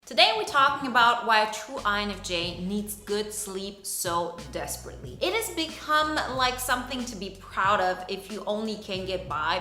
Today we're talking about why a true INFJ needs good sleep so desperately. It has become like something to be proud of if you only can get by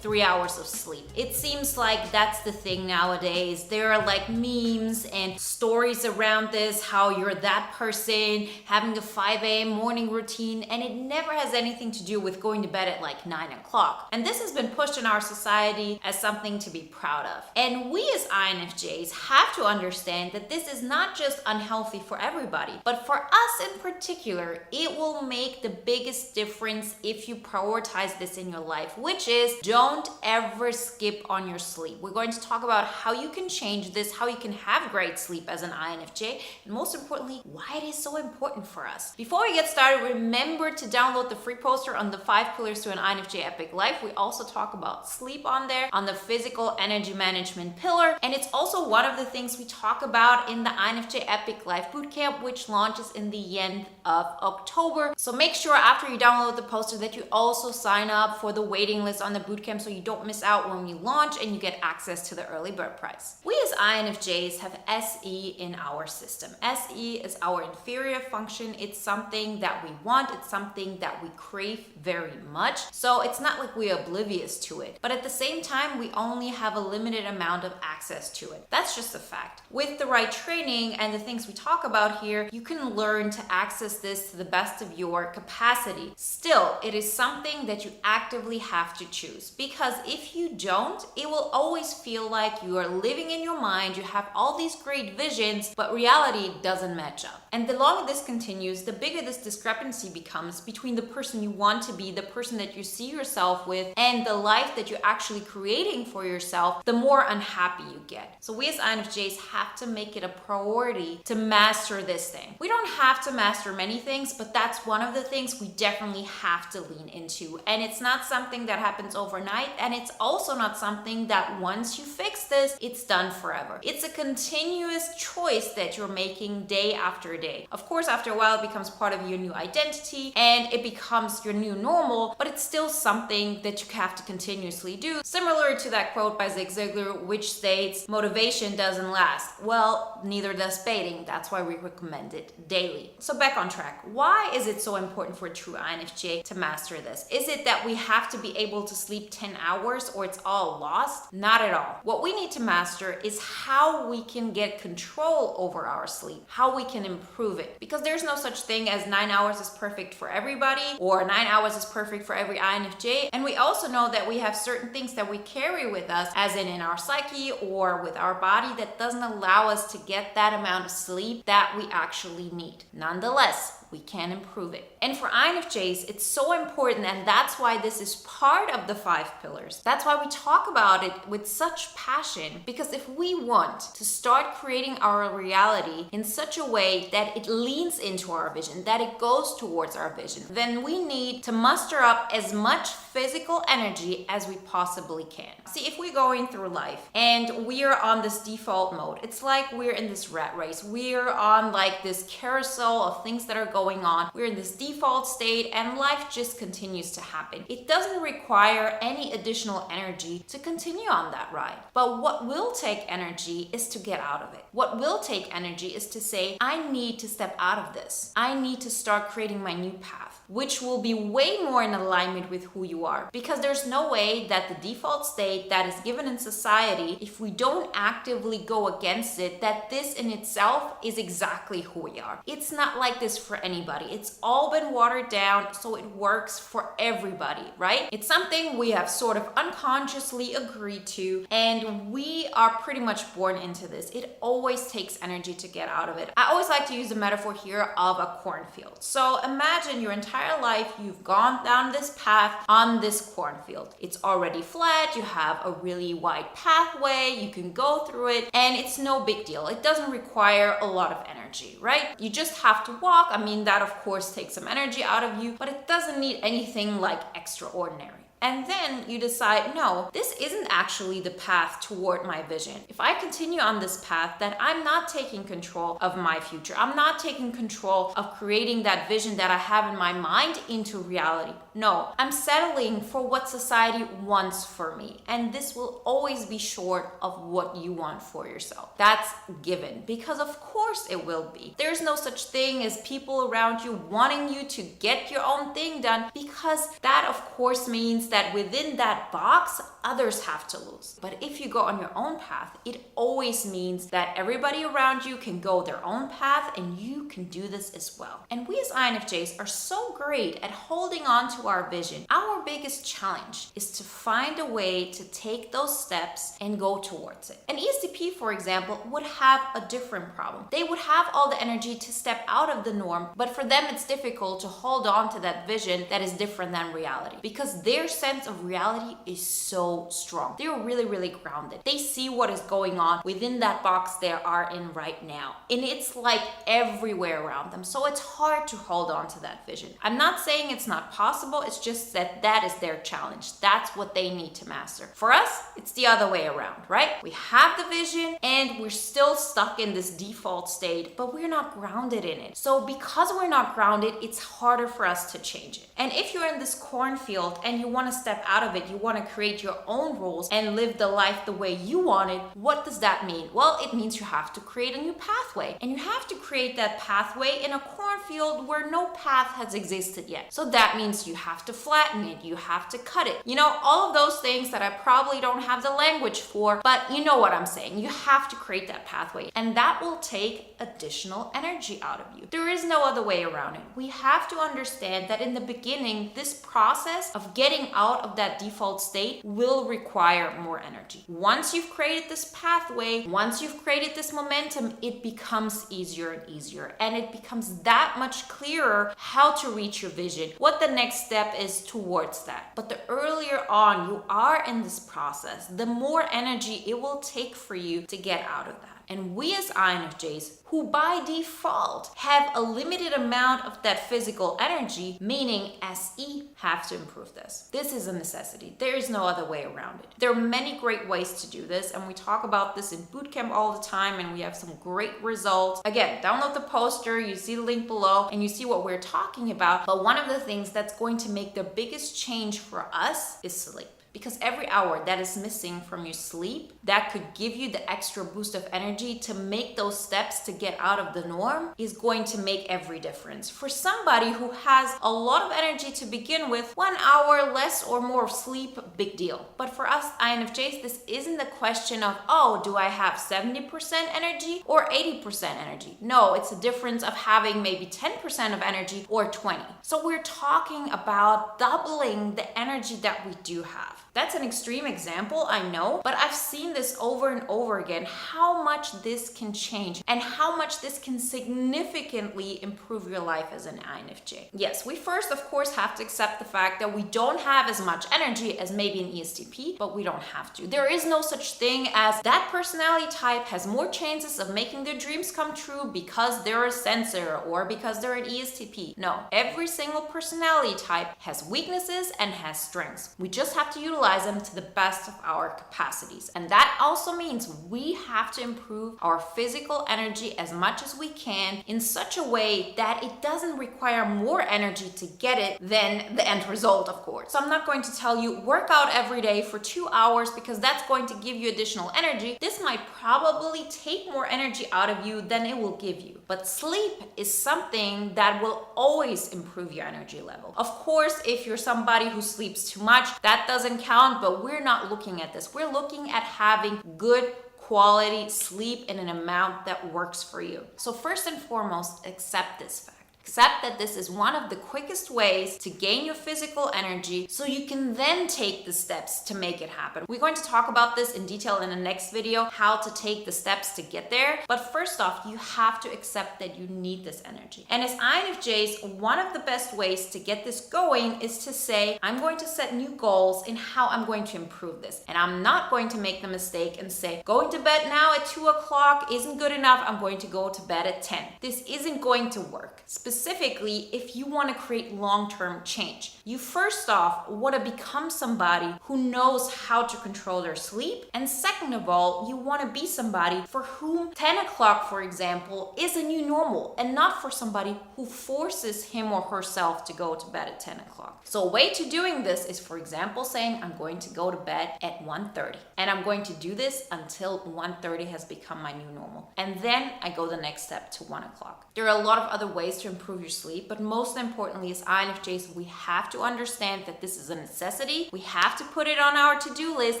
3 hours of sleep. It seems like that's the thing nowadays. There are like memes and stories around this, how you're that person having a 5 a.m. morning routine, and it never has anything to do with going to bed at like 9 o'clock. And this has been pushed in our society as something to be proud of. And we as INFJs have to understand that this is not just unhealthy for everybody, but for us in particular, it will make the biggest difference if you prioritize this in your life, which is don't ever skip on your sleep. We're going to talk about how you can change this, how you can have great sleep as an INFJ, and most importantly, why it is so important for us. Before we get started, remember to download the free poster on the 5 pillars to an INFJ epic life. We also talk about sleep on there, on the physical energy management pillar, and it's also one of the things we talk about in the INFJ Epic Life Bootcamp, which launches in the end of October. So make sure after you download the poster that you also sign up for the waiting list on the bootcamp so you don't miss out when we launch and you get access to the early bird price. We as INFJs have SE in our system. SE is our inferior function. It's something that we want. It's something that we crave very much. So it's not like we're oblivious to it. But at the same time, we only have a limited amount of access to it. That's just a fact. With the right training and the things we talk about here, you can learn to access this to the best of your capacity. Still, it is something that you actively have to choose, because if you don't, it will always feel like you are living in your mind, you have all these great visions, but reality doesn't match up. And the longer this continues, the bigger this discrepancy becomes between the person you want to be, the person that you see yourself with, and the life that you're actually creating for yourself, the more unhappy you get. So we as INFJs have to make it a priority to master this thing. We don't have to master many things, but that's one of the things we definitely have to lean into. And it's not something that happens overnight, and it's also not something that once you fix this, it's done forever. It's a continuous choice that you're making day after day. Of course, after a while, it becomes part of your new identity and it becomes your new normal, but it's still something that you have to continuously do. Similar to that quote by Zig Ziglar, which states, "Motivation doesn't last." Well, neither does baiting. That's why we recommend it daily. So back on track. Why is it so important for a true INFJ to master this? Is it that we have to be able to sleep 10 hours or it's all lost? Not at all. What we need to master is how we can get control over our sleep, how we can improve it. Because there's no such thing as 9 hours is perfect for everybody or 9 hours is perfect for every INFJ. And we also know that we have certain things that we carry with us, as in our psyche or with our body, that doesn't allow us to get that amount of sleep that we actually need. Nonetheless, we can improve it. And for INFJs, it's so important, and that's why this is part of the 5 pillars. That's why we talk about it with such passion, because if we want to start creating our reality in such a way that it leans into our vision, that it goes towards our vision, then we need to muster up as much physical energy as we possibly can. See, if we're going through life and we're on this default mode, it's like we're in this rat race. We're on like this carousel of things that are going on. We're in this default state and life just continues to happen. It doesn't require any additional energy to continue on that ride. But what will take energy is to get out of it. What will take energy is to say, I need to step out of this. I need to start creating my new path, which will be way more in alignment with who you are. Because there's no way that the default state that is given in society, if we don't actively go against it, that this in itself is exactly who we are. It's not like this for anybody. It's all been watered down so it works for everybody, right? It's something we have sort of unconsciously agreed to, and we are pretty much born into this. It always takes energy to get out of it. I always like to use the metaphor here of a cornfield. So imagine your entire life, you've gone down this path on this cornfield. It's already flat, you have a really wide pathway, you can go through it, and it's no big deal. It doesn't require a lot of energy, right? You just have to walk. I mean, that of course takes some energy out of you, but it doesn't need anything like extraordinary. And then you decide, no, this isn't actually the path toward my vision. If I continue on this path, then I'm not taking control of my future. I'm not taking control of creating that vision that I have in my mind into reality. No, I'm settling for what society wants for me. And this will always be short of what you want for yourself. That's given, because of course it will be. There's no such thing as people around you wanting you to get your own thing done, because that of course means that within that box, others have to lose. But if you go on your own path, it always means that everybody around you can go their own path and you can do this as well. And we as INFJs are so great at holding on to our vision. Our biggest challenge is to find a way to take those steps and go towards it. An ESTP, for example, would have a different problem. They would have all the energy to step out of the norm, but for them it's difficult to hold on to that vision that is different than reality, because their sense of reality is so strong. They're really, really grounded. They see what is going on within that box they are in right now, and it's like everywhere around them. So it's hard to hold on to that vision. I'm not saying it's not possible, it's just that that is their challenge. That's what they need to master. For us, it's the other way around, right? We have the vision and we're still stuck in this default state, but we're not grounded in it. So because we're not grounded, it's harder for us to change it. And if you're in this cornfield and you want to step out of it, you want to create your own rules and live the life the way you want it, what does that mean? Well, it means you have to create a new pathway. And you have to create that pathway in a cornfield where no path has existed yet. So that means you have to flatten it, you have to cut it. You know, all of those things that I probably don't have the language for, but you know what I'm saying. You have to create that pathway, and that will take additional energy out of you. There is no other way around it. We have to understand that in the beginning, this process of getting out of that default state will require more energy. Once you've created this pathway, once you've created this momentum, it becomes easier and easier, and it becomes that much clearer how to reach your vision, what the next step is towards that. But the earlier on you are in this process, the more energy it will take for you to get out of that. And we as INFJs, who by default have a limited amount of that physical energy, meaning SE, have to improve this. This is a necessity. There is no other way around it. There are many great ways to do this, and we talk about this in bootcamp all the time, and we have some great results. Again, download the poster, you see the link below, and you see what we're talking about. But one of the things that's going to make the biggest change for us is sleep. Because every hour that is missing from your sleep, that could give you the extra boost of energy to make those steps to get out of the norm, is going to make every difference. For somebody who has a lot of energy to begin with, 1 hour less or more of sleep, big deal. But for us INFJs, this isn't a question of, oh, do I have 70% energy or 80% energy? No, it's a difference of having maybe 10% of energy or 20. So we're talking about doubling the energy that we do have. That's an extreme example, I know, but I've seen this over and over again, how much this can change and how much this can significantly improve your life as an INFJ. Yes, we first, of course, have to accept the fact that we don't have as much energy as maybe an ESTP, but we don't have to. There is no such thing as that personality type has more chances of making their dreams come true because they're a sensor or because they're an ESTP. No, every single personality type has weaknesses and has strengths. We just have to utilize them to the best of our capacities. And that also means we have to improve our physical energy as much as we can in such a way that it doesn't require more energy to get it than the end result, of course. So I'm not going to tell you work out every day for 2 hours because that's going to give you additional energy. This might probably take more energy out of you than it will give you. But sleep is something that will always improve your energy level. Of course, if you're somebody who sleeps too much, that doesn't count, but we're not looking at this. We're looking at having good quality sleep in an amount that works for you. So first and foremost, accept this fact. Accept that this is one of the quickest ways to gain your physical energy so you can then take the steps to make it happen. We're going to talk about this in detail in the next video, how to take the steps to get there. But first off, you have to accept that you need this energy. And as INFJs, one of the best ways to get this going is to say, I'm going to set new goals in how I'm going to improve this. And I'm not going to make the mistake and say, going to bed now at 2 o'clock isn't good enough. I'm going to go to bed at 10. This isn't going to work. specifically if you want to create long-term change. You first off want to become somebody who knows how to control their sleep. And second of all, you want to be somebody for whom 10 o'clock, for example, is a new normal, and not for somebody who forces him or herself to go to bed at 10 o'clock. So a way to doing this is, for example, saying I'm going to go to bed at 1:30, and I'm going to do this until 1:30 has become my new normal. And then I go the next step to 1 o'clock. There are a lot of other ways to improve your sleep, but most importantly as INFJs, we have to understand that this is a necessity. We have to put it on our to-do list,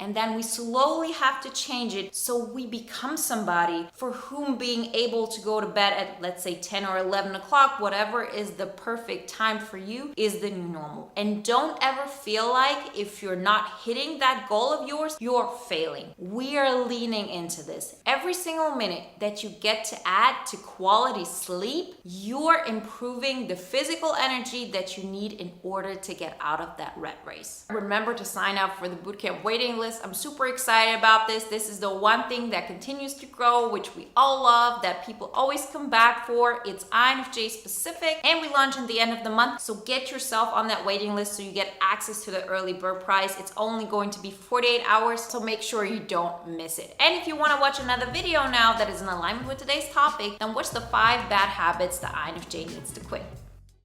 and then we slowly have to change it so we become somebody for whom being able to go to bed at, let's say, 10 or 11 o'clock, whatever is the perfect time for you, is the new normal. And don't ever feel like if you're not hitting that goal of yours, you're failing. We are leaning into this. Every single minute that you get to add to quality sleep, you're improving the physical energy that you need in order to get out of that rat race. Remember to sign up for the bootcamp waiting list. I'm super excited about this. This is the one thing that continues to grow, which we all love, that people always come back for. It's INFJ specific, and we launch at the end of the month. So get yourself on that waiting list so you get access to the early bird price. It's only going to be 48 hours, so make sure you don't miss it. And if you want to watch another video now that is in alignment with today's topic, then watch the 5 bad habits the INFJ needs to quit.